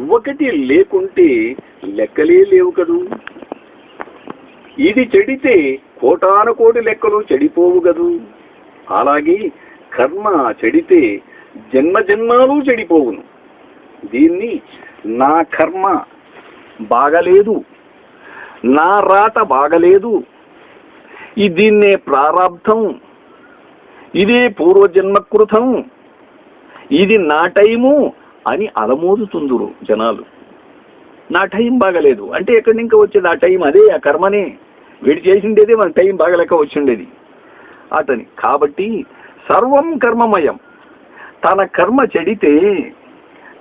ఒకటి లేకుంటే లెక్కలే లేవు కదూ. ఇది చెడితే కోటాను కోటి లెక్కలు చెడిపోవు కదూ. అలాగే కర్మ చెడితే జన్మ జన్మాలు చెడిపోవును. దీన్ని నా కర్మ బాగలేదు, నా రాత బాగలేదు, దీన్నే ప్రారబ్ధం, ఇదే పూర్వజన్మకృతం, ఇది నా టైము అని అలమోదుతుందురు జనాలు. నా టైం బాగలేదు అంటే ఎక్కడి ఇంకా వచ్చేది ఆ టైం? అదే ఆ కర్మనే. వీడు చేసిండేదే మన టైం బాగలేక వచ్చిండేది అతని. కాబట్టి సర్వం కర్మమయం. తన కర్మ చెడితే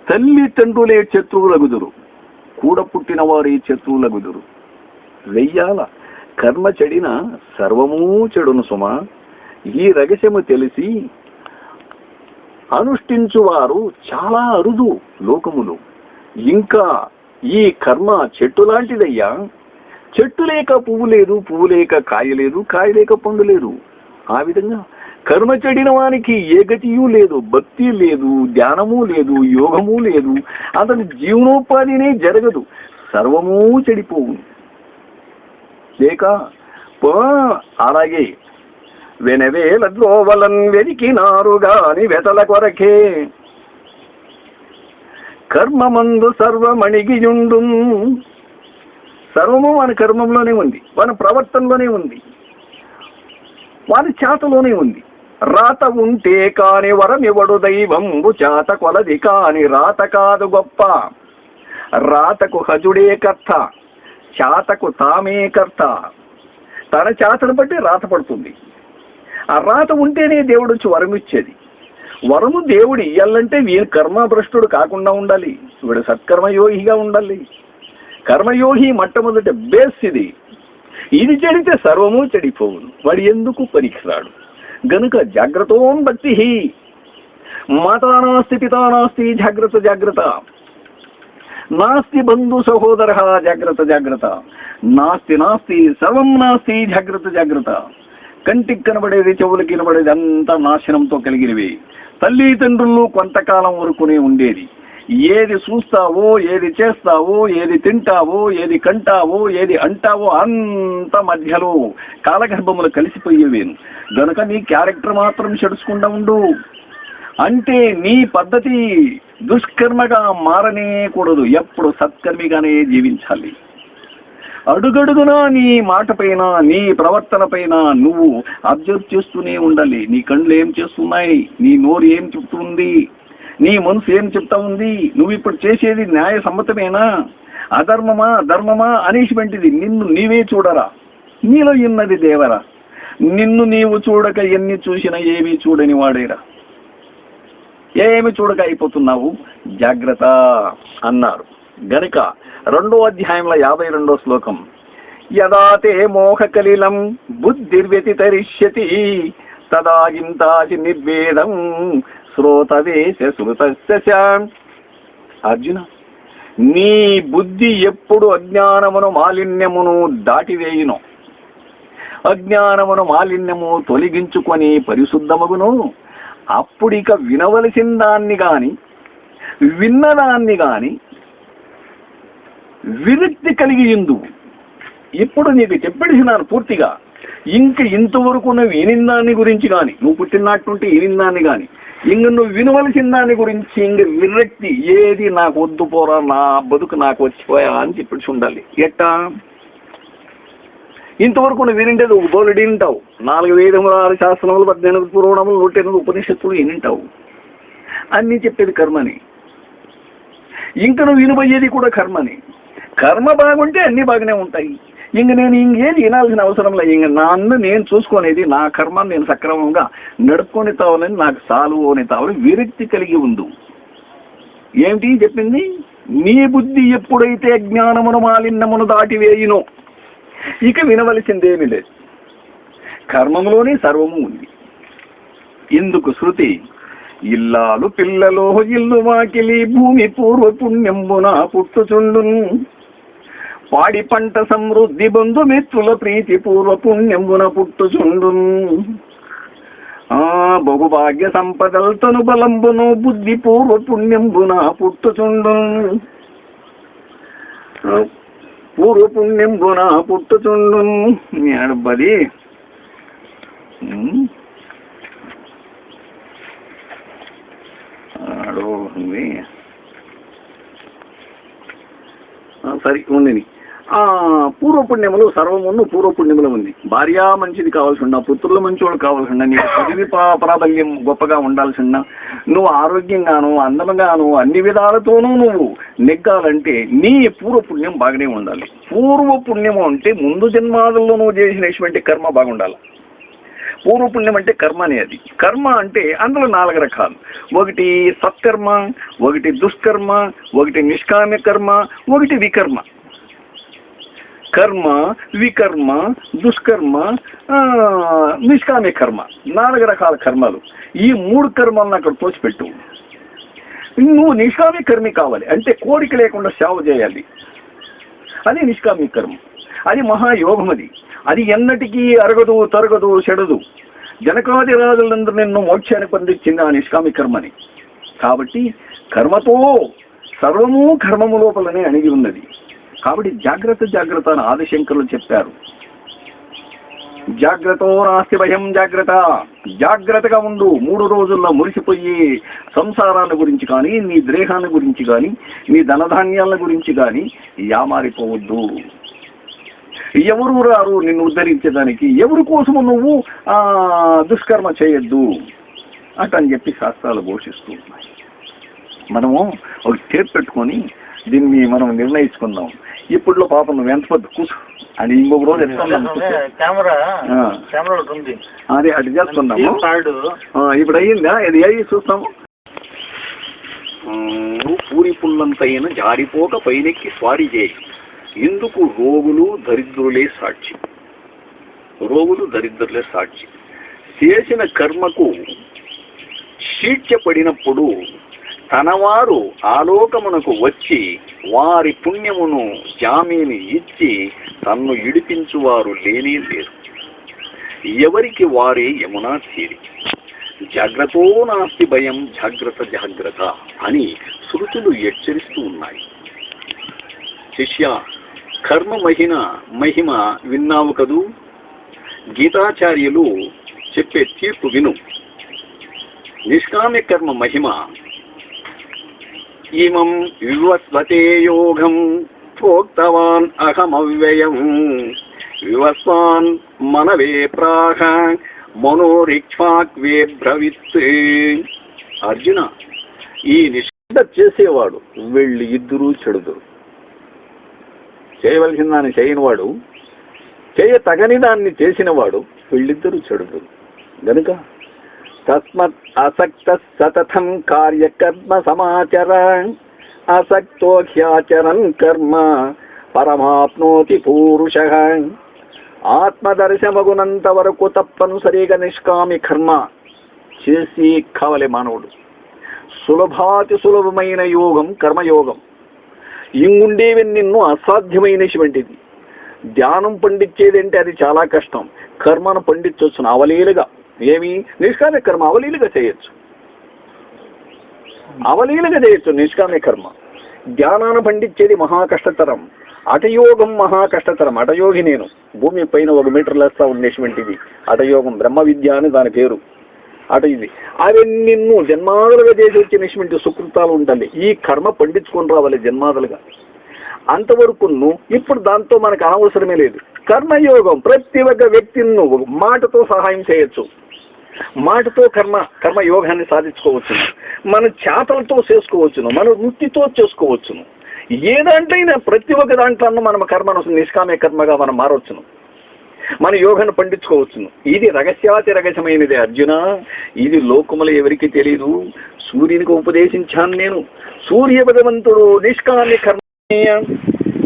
తల్లిదండ్రులే శత్రువులగుదురు, కూడ పుట్టిన వారి శత్రువులగుదురు. వెయ్యాల కర్మ చెడిన సర్వమూ చెడును సుమా. ఈ రహస్యము తెలిసి అనుష్ఠించువారు చాలా అరుదు లోకములు. ఇంకా ఈ కర్మ చెట్టు లాంటిదయ్యా. చెట్టు లేక పువ్వు లేదు, పువ్వు లేక కాయ లేదు, కాయ లేక పండు లేదు. ఆ విధంగా కర్మ చెడిన వానికి ఏ గతియూ లేదు, భక్తి లేదు, ధ్యానము లేదు, యోగము లేదు, అతని జీవనోపాధినే జరగదు, సర్వమూ చెడిపోవు. లేక అలాగే వెనవేల ద్రోవలన్ వెదికినారు గాని వెతల కొరకే కర్మమందు సర్వమణిగియుండు. సర్వము వాని కర్మంలోనే ఉంది, వాని ప్రవర్తనలోనే ఉంది, వాని చేతలోనే ఉంది. రాత ఉంటే కాని వరమివడు దైవంబు, చేత కొలది కాని రాత కాదు గొప్ప. రాతకు హజుడే కర్త, చేతకు తామే కర్త. తన చేతను బట్టి రాత పడుతుంది. ఆ రాత ఉంటేనే దేవుడు వచ్చి వరం ఇచ్చేది. వరము దేవుడు ఇయ్యాలంటే వీరు కర్మభ్రష్టుడు కాకుండా ఉండాలి, వీడు సత్కర్మయోగిగా ఉండాలి. కర్మయోగి మొట్టమొదటి బేస్ ఇది. ఇది చెడితే సర్వము చెడిపోవును, వాడు ఎందుకు పనికిరాడు. గనుక జాగ్రత్తోం భక్తి. మాతా నాస్తి పితా నాస్తి, జాగ్రత్త జాగ్రత్త. నాస్తి బంధు సహోదర, జాగ్రత్త జాగ్రత్త. నాస్తి నాస్తి సర్వం నాస్తి, జాగ్రత్త జాగ్రత్త. కంటికి కనబడేది, చెవులకి కనబడేది అంతా నాశనంతో కలిగినవి. తల్లిదండ్రులు కొంతకాలం వరకునే ఉండేది. ఏది చూస్తావో, ఏది చేస్తావో, ఏది తింటావో, ఏది కంటావో, ఏది అంటావో అంత మధ్యలో కాలగర్భములు కలిసిపోయేవేను. గనుక నీ క్యారెక్టర్ మాత్రం చెడుచుకుండా ఉండు. అంటే నీ పద్ధతి దుష్కర్మగా మారనే కూడదు, ఎప్పుడు సత్కర్మిగానే జీవించాలి. అడుగడుగునా నీ మాట పైన, నీ ప్రవర్తన పైన నువ్వు అబ్జర్వ్ చేస్తూనే ఉండాలి. నీ కళ్ళు ఏం చేస్తున్నాయి, నీ నోరు ఏం చెప్తుంది, నీ మనసు ఏం చెప్తా ఉంది, నువ్వు ఇప్పుడు చేసేది న్యాయ సమ్మతమేనా, అధర్మమా ధర్మమా అనేటువంటిది నిన్ను నీవే చూడరా. నీలో ఉన్నది దేవరా. నిన్ను నీవు చూడక ఎన్ని చూసినా ఏమీ చూడని వాడేరా. ఏమి చూడక అయిపోతున్నావు, జాగ్రత్త అన్నారు. గనుక 2వ అధ్యాయంలో 52వ శ్లోకం, యదాతే మోహ కలిలం బుద్ధిర్వ్యతితరిష్యతి తదా ఇంతాచి నిర్వేదం శ్రోతవేశ శృతస్య. అర్జున, నీ బుద్ధి ఎప్పుడు అజ్ఞానమును మాలిన్యమును దాటివేయును, అజ్ఞానమును మాలిన్యము తొలగించుకొని పరిశుద్ధమగును, అప్పుడిక వినవలసిన దాన్ని గాని విన్నదాన్ని గాని విరక్తి కలిగి ఇందు. ఇప్పుడు నీకు చెప్పేసినాను పూర్తిగా. ఇంక ఇంతవరకు నువ్వు వినిందాన్ని గురించి కానీ, నువ్వు పుట్టినట్టుంటే వినిందాన్ని కానీ, ఇంక నువ్వు వినవలసిన దాని గురించి ఇంక విరక్తి, ఏది నాకు వద్దు పోరా, నా బతుకు నాకు వచ్చిపోయా అని చెప్పేసి ఉండాలి. ఎట్టా? ఇంతవరకు నువ్వు వినింటేది ఒక బోలెడు వింటావు. 4 వేదములు, 6 శాస్త్రములు, 18 పురాణములు, 108 ఉపనిషత్తులు వినింటావు. అన్నీ చెప్పేది కర్మని. ఇంక నువ్వు వినబోయేది కూడా కర్మని. కర్మ బాగుంటే అన్ని బాగానే ఉంటాయి. ఇంక నేను ఇంకేది వినాల్సిన అవసరం లేదు. ఇంక నన్ను నేను చూసుకునేది, నా కర్మను నేను సక్రమంగా నడుపుకొని తావాలని, నాకు సాలు అని తావని విరక్తి కలిగి ఉండు. ఏమిటి చెప్పింది? నీ బుద్ధి ఎప్పుడైతే జ్ఞానమును మాలిన్యమును దాటివేయునో ఇక వినవలసిందేమీ లేదు. కర్మములోనే సర్వము ఉంది. ఇందుకు శృతి, ఇల్లాలు పిల్లలో ఇల్లు వాకిలి భూమి పూర్వ పుణ్యంబున పుట్టుచుండును, పాడి పంట సమృద్ధి బంధుమిత్రుల ప్రీతి పూర్వ పుణ్యంబున పుట్టుచుండును, బహుభాగ్య సంపదలతను బలంబును బుద్ధి పూర్వ పుణ్యంబున పుట్టుచుండును. పూర్వపుణ్యం గుణ పుట్టుచుండు అడబ్బది సరే ఉండిని. పూర్వపుణ్యములు సర్వమును పూర్వపుణ్యములు ఉంది. భార్య మంచిది కావాల్సి ఉన్నా, పుత్రులు మంచివాడు కావాల్సి ఉన్నా, నీకు పదవి ప్రాబల్యం గొప్పగా ఉండాల్సి ఉన్నా, నువ్వు ఆరోగ్యంగాను అందముగాను అన్ని విధాలతోనూ నువ్వు నెగ్గాలంటే నీ పూర్వపుణ్యం బాగానే ఉండాలి. పూర్వపుణ్యము అంటే ముందు జన్మాదుల్లో నువ్వు చేసినటువంటి కర్మ బాగుండాలి. పూర్వపుణ్యం అంటే కర్మ అనేది. కర్మ అంటే అందులో 4 రకాలు. ఒకటి సత్కర్మ, ఒకటి దుష్కర్మ, ఒకటి నిష్కామ్య కర్మ, ఒకటి వికర్మ. కర్మ, వికర్మ, దుష్కర్మ, నిష్కామ్య కర్మ, 4 రకాల కర్మలు. ఈ 3 కర్మలను అక్కడ తోచిపెట్టు. నువ్వు నిష్కామ్య కర్మి కావాలి అంటే కోరిక లేకుండా సేవ చేయాలి. అది నిష్కామ్య కర్మ. అది మహాయోగం. అది ఎన్నటికీ అరగదు, తరగదు, చెడదు. జనకాది రాజులందరూ నిన్ను మోక్షాన్ని పొందించింది ఆ నిష్కామ్య కర్మని. కాబట్టి కర్మతో సర్వము కర్మము లోపలనే అణిగి ఉన్నది. కాబట్టి జాగ్రత్త జాగ్రత్త అని ఆదిశంకరులు చెప్పారు. జాగ్రత్త నాస్తి భయం జాగ్రత్త. జాగ్రత్తగా ఉండు. 3 రోజుల్లో మురిసిపోయి సంసారాల గురించి కానీ, నీ దేహాన్ని గురించి కానీ, నీ ధనధాన్యాల గురించి కానీ యామారిపోవద్దు. ఎవరు రారు నిన్ను ఉద్ధరించడానికి, ఎవరి కోసము నువ్వు దుష్కర్మ చేయొద్దు అటని చెప్పి శాస్త్రాలు ఘోషిస్తూ ఉన్నాయి. మనము ఒక టేప్ పెట్టుకొని దీన్ని మనం నిర్ణయించుకుందాం. ఇప్పుడులో పాపం నువ్వు ఎంత పొద్దు కూర్చో అని ఇంకొక రోజు అదే అటు చేస్తున్నాము. ఇప్పుడు అయ్యిందా? ఇది అయ్యి చూస్తాము. పూరి పుల్లంతైన జారిపోక పైనెక్కి స్వారీ చేయి. ఇందుకు రోగులు దరిద్రులే సాక్షి. రోగులు దరిద్రులే సాక్షి. చేసిన కర్మకు శిక్ష పడినప్పుడు తనవారు ఆలోకమునకు వచ్చి వారి పుణ్యమును జామీని ఇచ్చి తన్ను ఇడిపించువారు లేనే లేరు. ఎవరికి వారే యమునా తీరి. జాగ్రత్తో నాస్తి భయం జాగ్రత్త జాగ్రత్త అని శృతులు హెచ్చరిస్తూ ఉన్నాయి. శిష్య, కర్మ మహిమ విన్నావు కదూ. గీతాచార్యులు చెప్పే తీర్పు విను. నిష్కామ్య కర్మ మహిమ. ఇమం వివస్వతే యోగం ప్రోక్తవాన్ అహమవ్యయం వివస్వాన్ మనవే ప్రాహ మనోరిక్ష్వాక్వే బ్రవిత్. అర్జున, ఈ నిషేధ చేసేవాడు వెళ్ళి ఇద్దరూ చెడుదురు. చేయవలసిన దాన్ని చేయనివాడు, చేయతగని దాన్ని చేసినవాడు వీళ్ళిద్దరూ చెడుదురు. గనుక తస్మత్ అసక్త సతతం కార్యకర్మ సమాచర అసక్తో హ్యాచరన్ కర్మ పరమాప్నోతి పూరుష. ఆత్మదర్శమగునంత వరకు తప్పనిసరిగా నిష్కామి కర్మ చేసి కావలే మానవుడు. సులభాతి సులభమైన యోగం కర్మయోగం. ఇంగుండేవి నిన్ను అసాధ్యమైనటువంటిది. ధ్యానం పండించేది అంటే అది చాలా కష్టం. కర్మను పండించవచ్చు అవలీలుగా. ఏమి? నిష్కామ్య కర్మ అవలీలుగా చేయొచ్చు. అవలీలుగా చేయొచ్చు నిష్కామ్య కర్మ. ధ్యానాన్ని పండించేది మహా కష్టతరం. అటయోగం మహా కష్టతరం. అటయోగి నేను భూమి పైన 1 మీటర్ లేస్తా ఉండేటువంటిది అటయోగం. బ్రహ్మ విద్య అని దాని పేరు. అటు ఇది అవి నిన్ను జన్మాదులుగా చేసి వచ్చినటువంటి సుకృతాలు ఉండాలి. ఈ కర్మ పండించుకొని రావాలి జన్మాదులుగా. అంతవరకు ఇప్పుడు దాంతో మనకు అనవసరమే లేదు. కర్మయోగం ప్రతి ఒక్క వ్యక్తిని మాటతో సహాయం చేయొచ్చు. మాటతో కర్మయోగాన్ని సాధించుకోవచ్చును. మన చేతలతో చేసుకోవచ్చును, మన వృత్తితో చేసుకోవచ్చును. ఏ దాంట్లైనా ప్రతి ఒక్క దాంట్లో మనం కర్మను నిష్కామ్య కర్మగా మనం మారవచ్చును. మన యోగాన్ని పండించుకోవచ్చును. ఇది రహస్యాతి రహస్యమైనది అర్జున. ఇది లోకములు ఎవరికి తెలియదు. సూర్యునికి ఉపదేశించాను నేను. సూర్య భగవంతుడు నిష్కామ్య కర్మ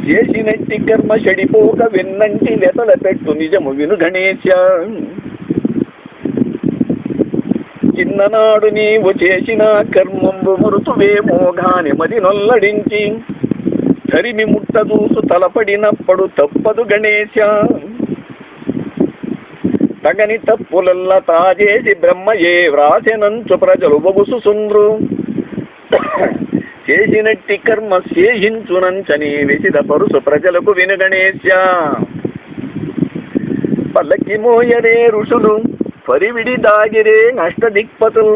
చేసినట్టి కర్మ చెడిపోక వెన్నంటి లెతల పెట్టు నిజము విను గణేశ. చిన్ననాడు నీవు చేసిన కర్మంబు మృతువేమో గాని మది నొల్లడించి తరిమి ముట్టదూసు తలపడినప్పుడు తప్పదు గణేశ. తగని తప్పులల్ల తాజేసి బ్రహ్మయే వ్రాసెనంచు ప్రజలు బొగుసు సుంద్రు. చేసినట్టి కర్మ శేషించునంచని విసిద పరుసు ప్రజలకు వినుగణేశ. పల్లకి మోయరే ఋషులు పరివిడి దాగిరే నష్ట దిక్పతులు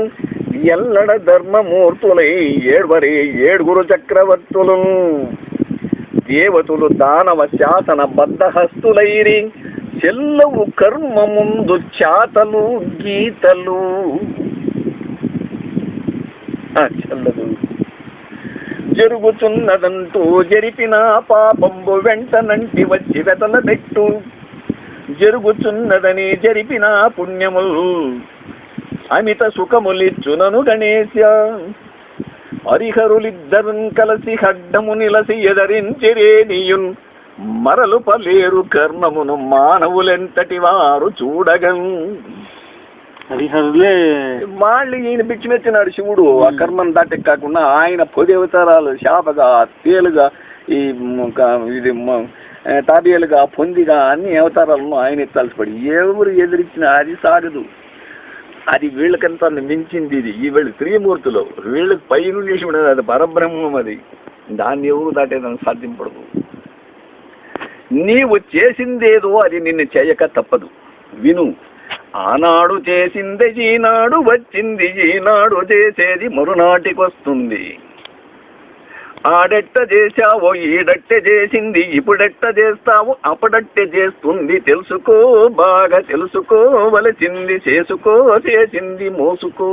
ఎల్లడ ధర్మమూర్తులై ఏడ్వరే ఏడుగురు చక్రవర్తులు దేవతులు దానవ శాసన బద్ధహస్తులైరి చెల్లవు కర్మ ముందు చాతలు గీతలు. చెల్లదు జరుగుచున్నదంటూ జరిపిన పాపంబు వెంటనంటి వచ్చి వెతల పెట్టు. జరుగుచున్నదని జరిపిన పుణ్యములు అమిత సుఖములిచ్చునను గణేశ. హరిహరులిద్దరున్ కలసి హడ్డము నిలసి ఎదరించిరేనియున్ మరలు పలేరు కర్మమును మానవులెంతటి వారు చూడగన్. హరిహరులే వాళ్ళు ఈయన పిచ్చిమెచ్చినాడు శివుడు. ఆ కర్మను దాటి కాకుండా ఆయన 10 అవతారాలు శాపగా, తేలుగా, ఇది తాబేలుగా, పొందిగా అన్ని అవతారాలను ఆయన ఎత్తాల్సిపడి ఎవరు ఎదిరించినా అది సాగదు. అది వీళ్ళకంతా మించింది. ఇది ఈ వీళ్ళు త్రిమూర్తులు, వీళ్ళకి పైన చేసి ఉండదు. అది పరబ్రహ్మం. అది దాన్ని ఎవరు దాటేదాన్ని సాధ్యంపడదు. నీవు చేసిందేదో అది నిన్ను చేయక తప్పదు. విను, ఆనాడు చేసింది ఈనాడు వచ్చింది, ఈనాడు చేసేది మరునాటికొస్తుంది. ఆడెట్ట చేశావో ఈడట్టే చేసింది, ఇప్పుడెట్ట చేస్తావో అప్పుడట్టే చేస్తుంది. తెలుసుకో, బాగా తెలుసుకోవలసింది, చేసుకో చేసింది మోసుకో.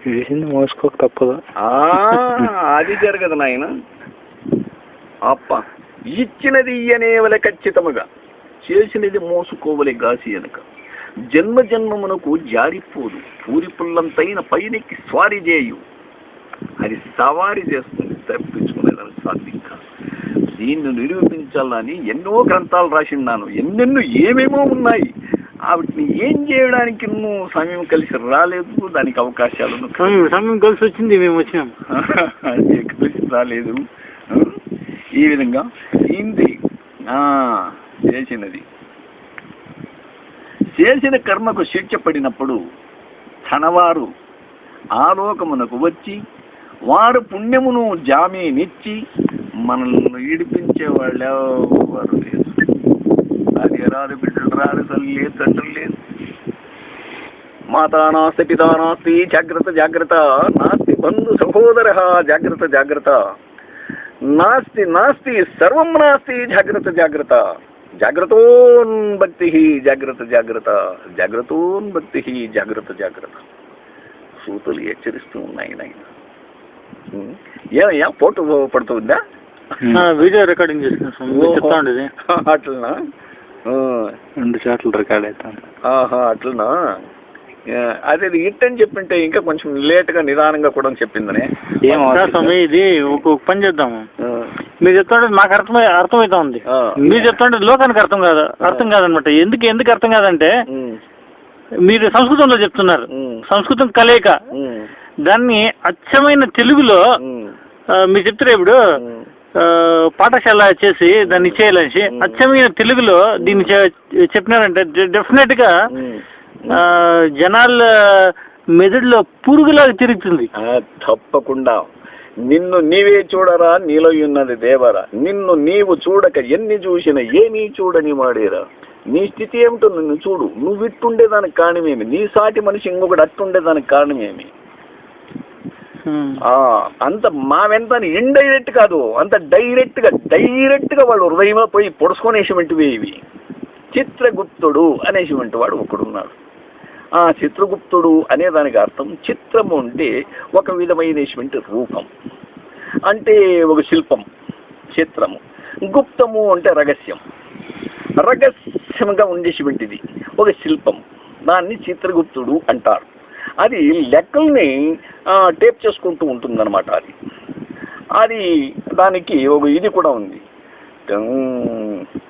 చేసింది మోసుకోక తప్పదు. అది జరగదు నాయన. అప్ప ఇచ్చినది ఇయ్యనేవల ఖచ్చితముగా, చేసినది మోసుకోవలే గాసి అనక. జన్మ జన్మమునకు జారిపోదు, పూరి పుల్లంతైన పైనకి స్వారీ చేయు. అది సవారీ చేస్తుంది, తప్పించుకునేదాన్ని సాధ్యం కాదు. దీన్ని నిరూపించాలని ఎన్నో గ్రంథాలు రాసిన్నాను. ఎన్నెన్నో ఏమేమో ఉన్నాయి. వాటిని ఏం చేయడానికి సమయం కలిసి రాలేదు. దానికి అవకాశాలు సమయం కలిసి వచ్చింది, మేము వచ్చినాం. కలిసి రాలేదు. ఈ విధంగా ఇంది చేసిన కర్మకు శిక్ష పడినప్పుడు తనవారు ఆలోకమునకు వచ్చి వారు పుణ్యమును జామీనిచ్చి మనల్ని ఈడిపించే వాళ్ళు ఎవరు లేదు. అది రాదు, బిడ్డలు రాదు, తల్లి లేదు, తండ్రులు లేదు. మాతా నాస్తి పితా నాస్తి, జాగ్రత్త జాగ్రత్త. నాస్తి బంధు సహోదర, జాగ్రత్త జాగ్రత్త. నాస్తి నాస్తి సర్వం నాస్తి, జాగ్రత్త జాగ్రత్త. జాగ్రత్తోన్ భక్తి, జాగ్రత్త జాగ్రత్త. జాగ్రత్తోన్ భక్తి, జాగ్రత్త జాగ్రత్త. సూతులు హెచ్చరిస్తూ ఉన్నాయి నాయన. ఏమయ్యా ఫోటో పడుతుందా? వీడియో రికార్డింగ్ చేస్తున్నా. అట్లనా? 2 షాట్లు రికార్డ్ అవుతాను. అట్లనా? అదే ఇట్టని చెప్పింటే ఇంకా కొంచెం లేట్ గా నిదానంగా కూడా చెప్పిందనే. ఇది ఒక పని చేద్దాము. మీరు చెప్తుంటే నాకు అర్థమవుతా ఉంది. మీరు చెప్తుంటే లోకానికి అర్థం కాదనమాట. ఎందుకు అర్థం కాదంటే, మీరు సంస్కృతంలో చెప్తున్నారు. సంస్కృతం కలయిక. దాన్ని అచ్చమైన తెలుగులో మీరు చెప్తారు. ఇప్పుడు పాఠశాల చేసి దాన్ని చేయాలని అచ్చమైన తెలుగులో దీన్ని చెప్పినారంటే డెఫినెట్ గా జనాల మెదడులో పురుగులాగా తిరుగుతుంది. తప్పకుండా. నిన్ను నీవే చూడరా, నీలో ఉన్నది దేవరా. నిన్ను నీవు చూడక ఎన్ని చూసినా ఏమీ చూడని వాడేరా. నీ స్థితి ఏమిటో నిన్ను చూడు. నువ్వు ఇట్టుండేదానికి కారణమేమి? నీ సాటి మనిషి ఇంకొకటి అట్టుండేదానికి కారణమేమి? అంత మావెంత ఇండైరెక్ట్ కాదు, అంత డైరెక్ట్ గా వాళ్ళు హృదయంలో పోయి పొడుచుకునేసివంటివి ఇవి. చిత్రగుప్తుడు అనేటువంటి వాడు ఒకడున్నాడు. ఆ చిత్రగుప్తుడు అనే దానికి అర్థం చిత్రము అంటే ఒక విధమైనటువంటి రూపం, అంటే ఒక శిల్పం. చిత్రము. గుప్తము అంటే రహస్యంగా ఉండేటువంటిది ఒక శిల్పం. దాన్ని చిత్రగుప్తుడు అంటారు. అది లెక్కల్ని టేప్ చేసుకుంటూ ఉంటుందన్నమాట. అది దానికి ఒక ఇది కూడా ఉంది.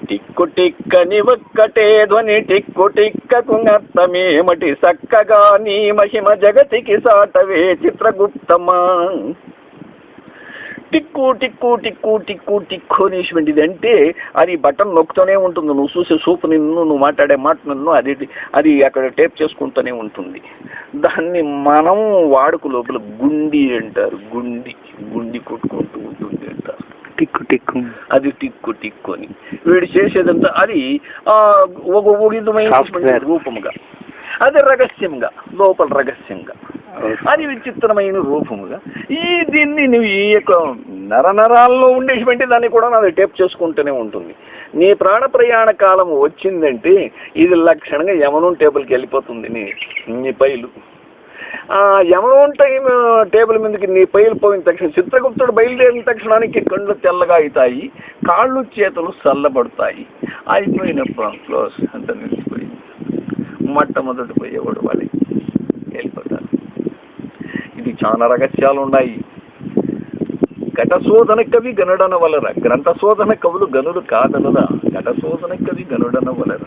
టిక్కు టిక్కని ఒక్కటే ధ్వని, టిక్కు టిక్కకు అర్థమేమటి చక్కగా నీ మహిమ జగతికి సాటవే చిత్రగుప్తమా. టిక్కు టిక్కు టిక్కు టిక్కు టిక్కు అనేటువంటిది అంటే అది బటన్ నొక్కుతూనే ఉంటుంది. నువ్వు చూసే సూపు నిన్ను, నువ్వు మాట్లాడే మాట నిన్ను అది అక్కడ టేప్ చేసుకుంటూనే ఉంటుంది. దాన్ని మనం వాడుక లోపల గుండి అంటారు. గుండి కొట్టుకుంటూ ఉంటుంది అంటారు. టిక్కు టిక్కు, అది టిక్కు టిక్కు అని. వీడు చేసేదంతా అది ఒక విధమైన రూపముగా, అది రహస్యంగా, లోపల రహస్యంగా, అది విచిత్రమైన రూపముగా దీన్ని నువ్వు ఈ యొక్క నరనరాల్లో ఉండేటువంటి దాన్ని కూడా నాది టేప్ చేసుకుంటూనే ఉంటుంది. నీ ప్రాణ ప్రయాణ కాలం వచ్చిందంటే ఇది లక్షణంగా యమనం టేబుల్కి వెళ్ళిపోతుంది. నీ పైలు యమనం టైం టేబుల్ మీదకి నీ పైలు పోయిన తక్షణ, చిత్రగుప్తుడు బయలుదేరిన తక్షణానికి కళ్ళు తెల్లగా అవుతాయి, కాళ్ళు చేతులు చల్లబడతాయి. అయిపోయినప్పుడు క్లోజ్ అంత నిలిచిపోయింది. మొట్టమొదటి పోయేవాడు వాళ్ళకి వెళ్ళిపోతారు. ఇది చాలా రహస్యాలు ఉన్నాయి. ఘటశోధన కవి గనుడన వలర, గ్రంథశోధన కవులు గనులు కాదనరా, ఘటశోధన కవి గనుడన వలర.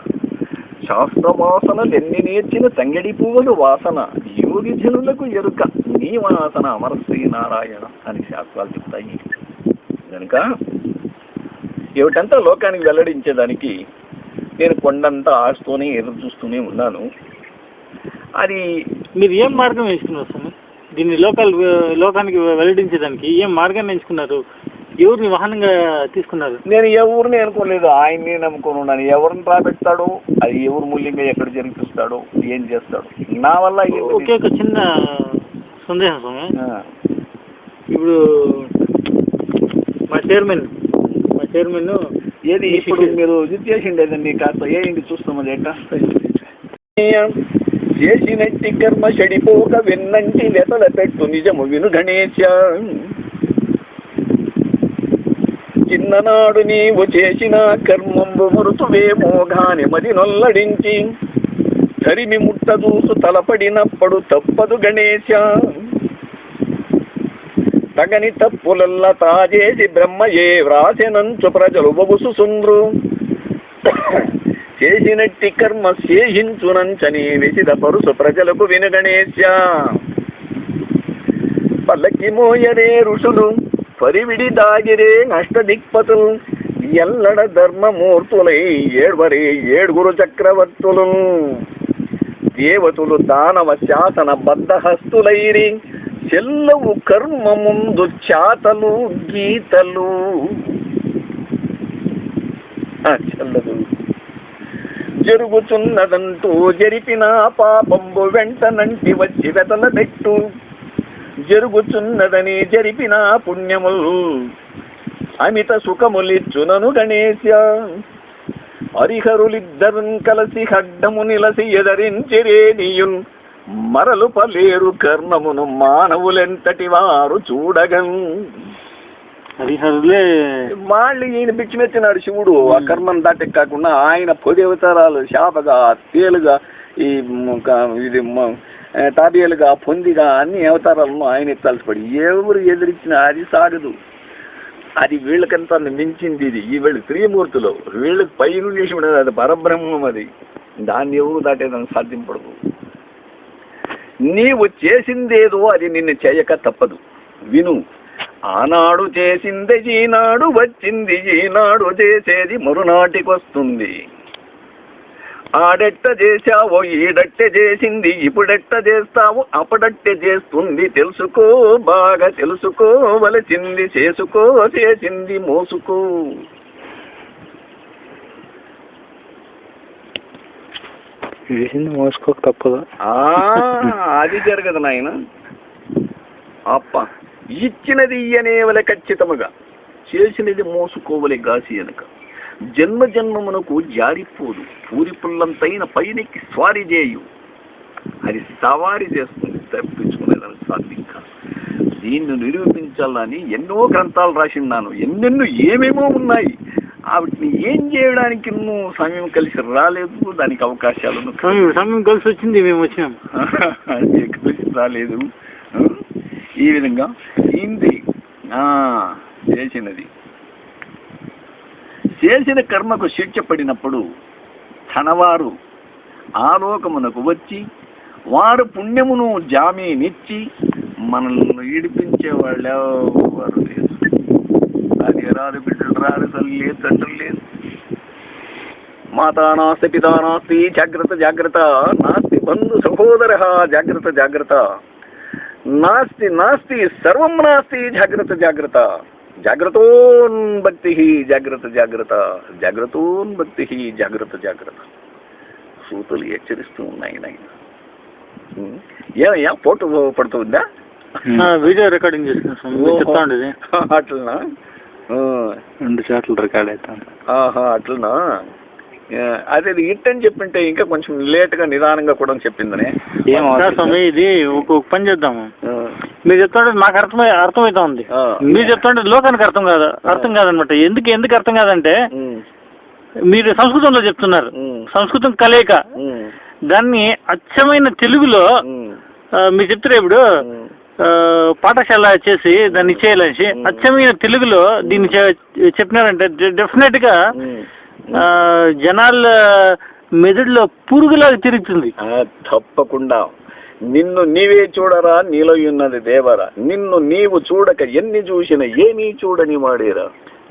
శాస్త్రవాసనలు ఎన్ని నేర్చిన తంగడి పువ్వులు వాసన, యోగి జనులకు ఎరుక నీ వాసన అమర శ్రీనారాయణ అని శాస్త్రాలు చెప్తాయి. కనుక ఏమిటంతా లోకానికి వెల్లడించేదానికి నేను కొండంతా ఆస్తూనే ఎదురు చూస్తూనే ఉన్నాను. అది మీరు ఏం మార్గం ఎంచుకున్నారు స్వామి? దీన్ని లోకానికి వెల్లడించేదానికి ఏం మార్గాన్ని ఎంచుకున్నారు? ఎవరిని వాహనంగా తీసుకున్నారు? నేను ఎవరిని అనుకోలేదు, ఆయన్ని నమ్ముకొని ఉన్నాను. ఎవరిని రాబెడతాడో, అది ఎవరు మూల్యంగా ఎక్కడ జరిపిస్తాడో, ఏం చేస్తాడు నా వల్ల. ఒకే ఒక చిన్న సందేహం స్వామి. ఇప్పుడు మా చైర్మన్ ఏది ఇప్పుడు మీరు ఇది చేసిండేదండి, కాస్త ఏంటి చూస్తామది ఎట్లా చేసినట్టి కర్మ చెడిపోక వెన్నంటి వెతల పెట్టు నిజము విను గణేశ. చిన్ననాడు నీవు చేసిన కర్మంబు మరుతువేమో గాని మది నొల్లడించి తరిమి ముట్ట దూసు తలపడినప్పుడు తప్పదు గణేశ. తగని తప్పులల్ల తాజేసి బ్రహ్మయే వ్రాసెనంచు ప్రజలు బొగుసు సుంద్రు. చేసినట్టి కర్మ చేయించునంచని విసిద పరుసు ప్రజలకు విను గణేశ. పల్లకి మోయరే ఋషులు పరివిడి దాగిరే నష్ట దిక్పతులు ఎల్లడ ధర్మమూర్తులై ఏడ్వరే ఏడుగురు చక్రవర్తులు. దేవతులు దానవ శాసన బద్ధహస్తులైరి చెల్లవు కర్మ ముందు చాతలు గీతలు. చెల్లదు జరుగుచున్నదంటూ జరిపిన పాపంబు వెంటనంటి వచ్చి వెతల పెట్టు. జరుగుచున్నదని జరిపిన పుణ్యములు అమిత సుఖములిచ్చునను గణేశ. హరిహరులిద్దరున్ కలసి హడ్డము నిలసి ఎదరించిరేనియున్ మరలు పలేరు కర్మమును మానవులెంతటి వారు చూడగన్. హరిహరులే వాళ్ళు ఈయన పిచ్చిమెత్తినాడు శివుడు. ఆ కర్మను దాటి కాకుండా ఆయన 10 అవతారాలు శాపగా, తేలుగా, ఇది తాబేలుగా, పొందిగా అన్ని అవతారాలను ఆయన ఎత్తాల్సిపడి ఎవరు ఎదిరించినా అది సాగదు. అది వీళ్ళకంతా మించింది. ఇది వీళ్ళు త్రిమూర్తులు, వీళ్ళకి పైరు చేసి ఉండదు. అది పరబ్రహ్మం. అది దాన్ని ఎవరు దాటేదాన్ని సాధ్యంపడదు. నీవు చేసిందేదో అది నిన్ను చేయక తప్పదు. విను, ఆనాడు చేసింది ఈనాడు వచ్చింది, ఈనాడు చేసేది మరునాటికొస్తుంది. ఆడెట్ట చేశావో ఈడట్టే చేసింది, ఇప్పుడెట్ట చేస్తావు అప్పుడట్టే చేస్తుంది. తెలుసుకో, బాగా తెలుసుకోవలసింది, చేసుకో చేసింది మోసుకో. మోసుకోక తప్పదు. అది జరగదు నాయన. అప్ప ఇచ్చినది ఇయ్యనేవల ఖచ్చితముగా, చేసినది మోసుకోవలే గాసి అనక. జన్మ జన్మమునకు జారిపోదు, పూరి పుల్లంతైన పైనకి స్వారీ చేయు. అది సవారీ చేస్తుంది, తప్పించుకునేదాన్ని సాధ్యం కాదు. దీన్ని నిరూపించాలని ఎన్నో గ్రంథాలు రాసిన్నాను. ఎన్నెన్నో ఏమేమో ఉన్నాయి. వాటిని ఏం చేయడానికి నువ్వు సమయం కలిసి రాలేదు. దానికి అవకాశాలు సమయం కలిసి వచ్చింది, మేము వచ్చినాం. కలిసి రాలేదు. ఈ విధంగా ఇంది చేసిన కర్మకు శిక్ష పడినప్పుడు తనవారు ఆలోకమునకు వచ్చి వారు పుణ్యమును జామీనిచ్చి మనల్ని ఈడిపించే వాళ్ళు ఎవరు లేరు. భార్య రాదు, బిడ్డలు రాదు, తల్లి లేదు, తండ్రులు లేదు. మాతా నాస్తి పితా నాస్తి జాగ్రత్త జాగ్రత్త, నాస్తి బంధు సహోదర జాగ్రత్త జాగ్రత్త, నాస్తి నాస్తి సర్వం నాస్తి జాగ్రత్త జాగ్రత్త, జాగ్రత్తోన్ భక్తి జాగ్రత్త జాగ్రత్త, జాగ్రత్తోన్ భక్తి జాగ్రత్త జాగ్రత్త. సూతులు హెచ్చరిస్తూ ఉన్నాయి నాయన. ఏమయ్యా ఫోటో పడుతుందా? వీడియో రికార్డింగ్ చేస్తున్నాను. అట్లనా? 2 చోట్ల రికార్డ్ అవుతాను. అట్లనా? అదే ఇట్టని చెప్పింటే ఇంకా కొంచెం లేట్ గా నిదానంగా కూడా చెప్పిందనే. ఇది ఒక పని చేద్దాము. మీరు చెప్తుంటే నాకు అర్థమవుతా ఉంది. మీరు చెప్తుంటే లోకానికి అర్థం కాదనమాట. ఎందుకు అర్థం కాదంటే మీరు సంస్కృతంలో చెప్తున్నారు. సంస్కృతం కలయిక, దాన్ని అచ్చమైన తెలుగులో మీరు చెప్తారు. ఇప్పుడు పాఠశాల చేసి దాన్ని చేయాలని అచ్చమైన తెలుగులో దీన్ని చెప్పినారంటే డెఫినెట్ గా జనాల మెదడులో పురుగులాగా తిరుగుతుంది. తప్పకుండా. నిన్ను నీవే చూడరా, నీలో ఉన్నది దేవరా, నిన్ను నీవు చూడక ఎన్ని చూసినా ఏమీ చూడని వాడేరా.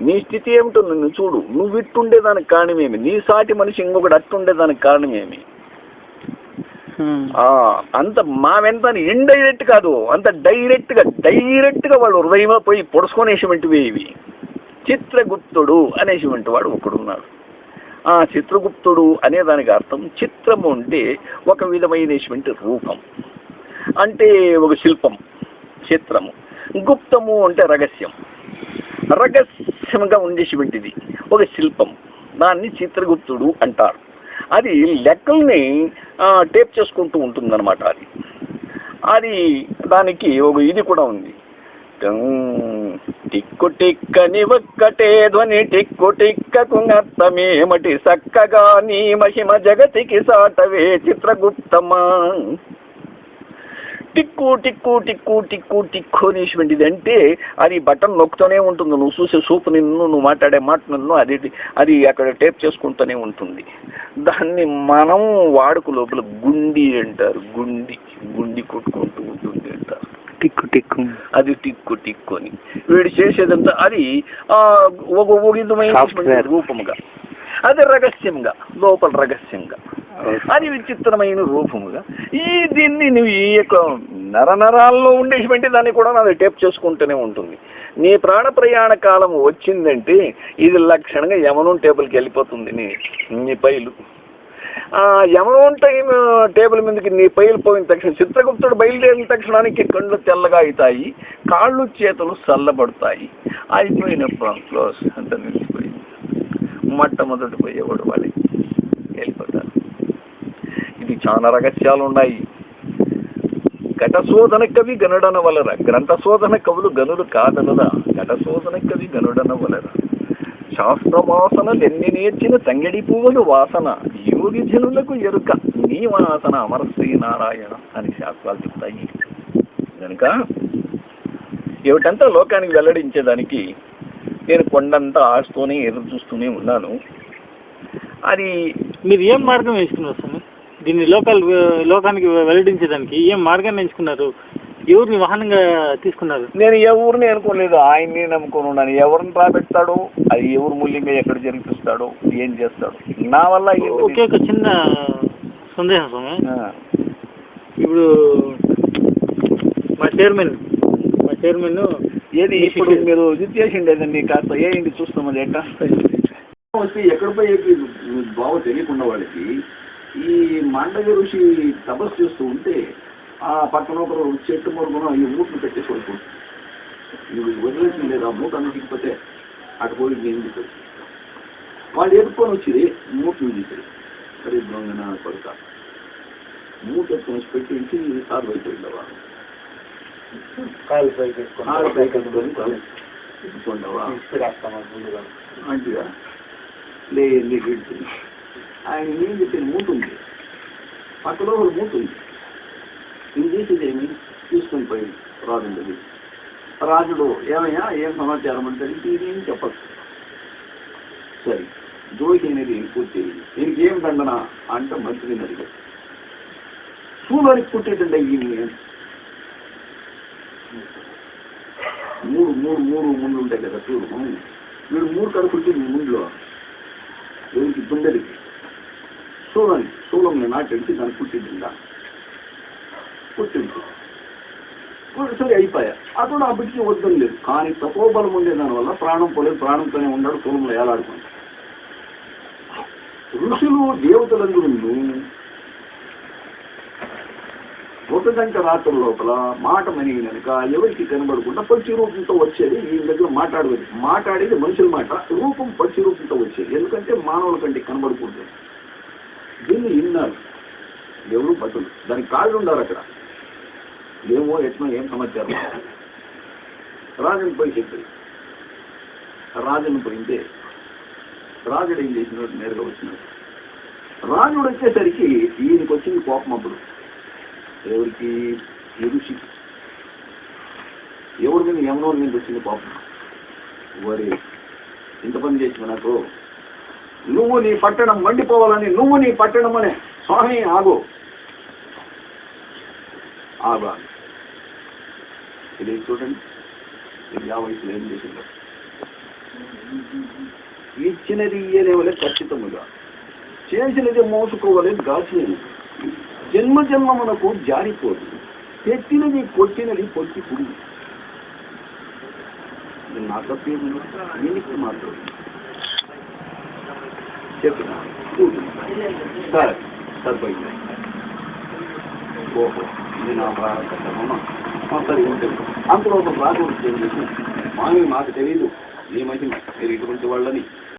నీ స్థితి ఏమిటో నిన్ను చూడు. నువ్వు ఇట్టుండేదానికి కారణమేమి, నీ సాటి మనిషి ఇంకొకటి అట్టుండేదానికి కారణమేమి. అంత మావెంత ఇండైరెక్ట్ కాదు, అంత డైరెక్ట్ గా వాళ్ళు హృదయమా పోయి పొడుచుకునేసివంటివి ఇవి. చిత్రగుప్తుడు అనేటువంటి వాడు ఒకడున్నాడు. ఆ చిత్రగుప్తుడు అనే దానికి అర్థం చిత్రము అంటే ఒక విధమైనటువంటి రూపం, అంటే ఒక శిల్పం. చిత్రము, గుప్తము అంటే రహస్యంగా ఉండేటువంటిది ఒక శిల్పం. దాన్ని చిత్రగుప్తుడు అంటారు. అది లెక్కల్ని టేప్ చేసుకుంటూ ఉంటుందన్నమాట. అది దానికి ఒక ఇది కూడా ఉంది. టిక్కు టిక్కని ఒక్కటే ధ్వని, టిక్కు టిక్కకు అర్థమేమటి, చక్కగా నీ మహిమ జగతికి సాటవే చిత్రగుప్తమా. టిక్కు టిక్కు టిక్కు టిక్కు టిక్కు అనేటువంటిది అంటే అది బటన్ నొక్కుతూనే ఉంటుంది. నువ్వు చూసే చూపు నిన్ను, నువ్వు మాట్లాడే మాట నిన్ను అది అక్కడ టేప్ చేసుకుంటూనే ఉంటుంది. దాన్ని మనం వాడుక లోపల గుండి అంటారు. గుండి కొట్టుకుంటూ ఉంటుంది అంటారు. టిక్కు టిక్కు, అది టిక్కు టిక్కు అని వీడు చేసేదంతా అది ఒక విధమైన రూపముగా, అది రహస్యంగా, లోపల రహస్యంగా, అది విచిత్రమైన రూపముగా. దీన్ని నువ్వు ఈ యొక్క నరనరాల్లో ఉండేటువంటి దాన్ని కూడా నాది టేప్ చేసుకుంటూనే ఉంటుంది. నీ ప్రాణ ప్రయాణ కాలం వచ్చిందంటే ఇది లక్షణంగా యమనం టేబుల్కి వెళ్ళిపోతుంది. నీ పైలు యమనం టైం టేబుల్ మీదకి నీ పైలు పోయిన తక్షణ, చిత్రగుప్తుడు బయలుదేరిన తక్షణానికి కళ్ళు తెల్లగా అవుతాయి, కాళ్ళు చేతులు చల్లబడతాయి. అయిపోయినప్పుడు క్లోజ్ అంత నిలిచిపోయింది. మొట్టమొదటి పోయేవాడు వాళ్ళకి వెళ్ళిపోతారు. ఇది చాలా రహస్యాలు ఉన్నాయి. ఘటశోధన కవి గనుడన వలర, గ్రంథశోధన కవులు గనులు కాదనరా, ఘటశోధన కవి గనుడన వలర. శాస్త్రవాసనలెన్ని నేర్చిన తంగడి పువ్వులు వాసన, యోగి జనులకు ఎరుక నీ వాసన అమర శ్రీనారాయణ అని శాస్త్రాలు చెప్తాయి. కనుక ఏమిటంతా లోకానికి వెల్లడించేదానికి నేను కొండంతా ఆస్తూనే ఎదురు చూస్తూనే ఉన్నాను. అది మీరు ఏం మార్గం ఎంచుకున్నారు స్వామి? దీన్ని లోకానికి వెల్లడించేదానికి ఏం మార్గాన్ని ఎంచుకున్నారు? ఎవరిని వాహనంగా తీసుకున్నారు? నేను ఎవరిని అనుకోలేదు, ఆయన్ని నమ్ముకొని ఉన్నాను. ఎవరిని రాబెడతాడో, అది ఎవరు మూల్యంగా ఎక్కడ జరిపిస్తాడో, ఏం చేస్తాడు నా వల్ల. ఒకే ఒక చిన్న సందేహం స్వామి. ఇప్పుడు మా చైర్మన్ ఏది ఇప్పుడు మీరు ఇది చేసిండేదండి, కాస్త ఏంటి చూస్తామది ఎట్లా వచ్చి ఎక్కడ పోయి బావ తెలియకుండా వాళ్ళకి ఈ మాండవ్య ఋషి తపస్సు చేస్తూ ఉంటే ఆ పక్కన ఒకరు చెట్టు మొరుగున ఈ మూటను పెట్టేసి పడుకుంటారు. ఇవి వదిలేసి లేదు, ఆ మూట అన్నిటికిపోతే అటు పోయి ఎందుకు వాళ్ళు ఎదుర్కొని వచ్చి మూటను తీసారు. సరే దొంగన కొడుక మూట ఎత్తుకొని వచ్చి పెట్టించి సార్ అయిపోయింది. వాళ్ళు కాలు పైకి మంచిగా లేదు. ఆయన ఏం చెప్పిన మూట ఉంది, పక్కలో ఒక మూట ఉంది. ఇది చేసేదేమి తీసుకొని పోయి రాజుండది. రాజుడు ఏమయ్యా ఏం సమాచారం అంటే ఇదేం చెప్పచ్చు. సరే జోకి అనేది పూర్తి దీనికి ఏం దండన అంటే మంచిది అడిగాడు. సూలోనికి పుట్టేటండి ఈ మూడు ముందు ఉంటాయి కదా సూర్యం, వీడు 3 కడుపుట్టింది ముందులో ఎవరికి దుండలికి శూలం నాటెడిచి దాన్ని పుట్టిందా పుట్టింది సరే అయిపోయా అతడు ఆ బిడ్డకి వద్దని లేదు. కానీ తపోబలం ఉండే దానివల్ల ప్రాణం పోలేదు, ప్రాణంతోనే ఉన్నాడు, శూలంలో ఏలాడుకుంటాడు. ఋషులు దేవతలందరూ ఒకదంక రాత్రి లోపల మాట మనిగినక ఎవరికి కనబడకుండా పక్షి రూపంతో వచ్చేది. ఈ దగ్గర మాట్లాడేది మనుషుల మాట, రూపం పక్షి రూపంతో వచ్చేది. ఎందుకంటే మానవుల కంటే కనబడకూడదు. దీన్ని విన్నారు ఎవరు భక్తులు. దానికి కాళ్ళు ఉండాలి అక్కడ. ఏమో ఎట్నో ఏం సమాచారం. రాజుని పోయి చెప్పింది. రాజుని పోయింటే రాజుడు ఏం చేసినట్టు నేరుగా వచ్చినాడు. రాజుడు వచ్చేసరికి ఈయనకి వచ్చింది కోపం. అప్పుడు ఎవరికి ఈ ఋషికి ఎవరి మీద యమునోడి మీద వచ్చింది కోపం. వరి ఇంత పని చేసిన నాకు, నువ్వు నీ పట్టణం మండిపోవాలని, నువ్వు నీ పట్టణం అనే స్వామి ఆగో ఆగా. ఇది చూడండి, ఇది ఆ వయసులో ఏం చేసిందో. ఇచ్చినది ఇయ్యలేవలే ఖచ్చితముగా, చేసినది మోసుకోవలే గాచినది. జన్మ జన్మమునకు జారిపోదు, పెట్టినది కొట్టినది పొట్టి పురుగు. నా తప్పేది దీనికి మాత్రం చెప్పిన సార్ సరిపోయింది. ఓహో ఇది నా భారతమ్మా సరి ఉంటుంది. అంతలో ఒక రాజు ఏం చేసి, మాకు తెలియదు, ఈ మధ్య మీరు ఇటువంటి వాళ్ళని